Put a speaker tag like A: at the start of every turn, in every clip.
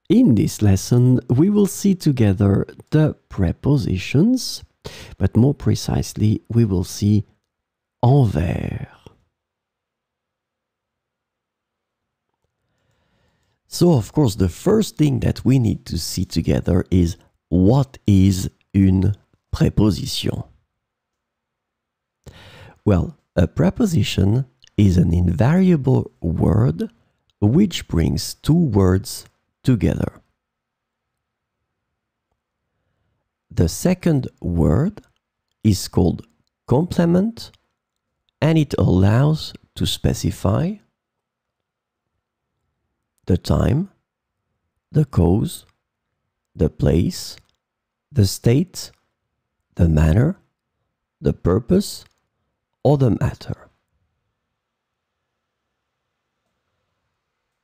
A: In this lesson, we will see together the prepositions, but more precisely, we will see envers. So, of course, the first thing that we need to see together is what is une préposition? Well, a preposition is an invariable word which brings two words together. The second word is called complement, and it allows to specify the time, the cause, the place, the state, the manner, the purpose, or the matter.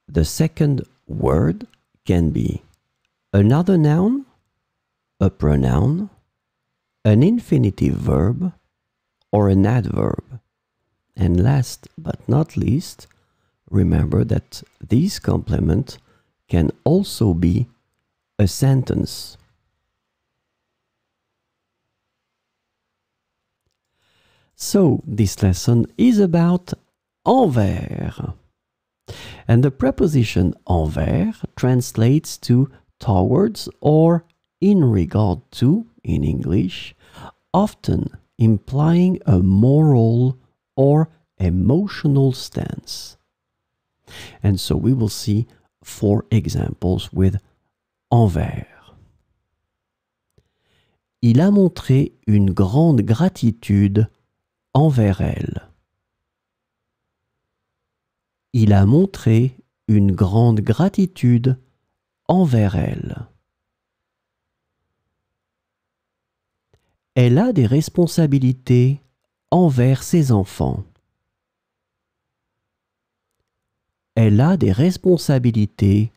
A: The second word can be another noun, a pronoun, an infinitive verb, or an adverb. And last but not least, remember that this complement can also be a sentence. So, this lesson is about envers. And the preposition envers translates to towards or in regard to in English, often implying a moral or emotional stance. And so we will see 4 examples with envers. Il a montré une grande gratitude envers elle. Il a montré une grande gratitude envers elle. Elle a des responsabilités envers ses enfants. Elle a des responsabilités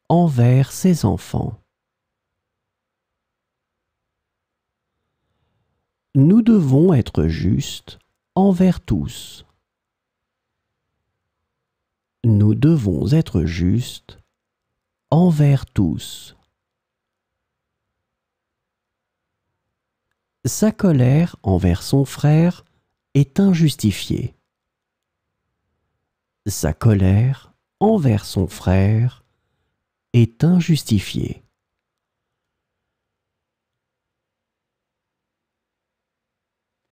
A: envers ses enfants. Nous devons être justes envers tous. Nous devons être justes envers tous. Sa colère envers son frère est injustifiée. Sa colère envers son frère est injustifiée.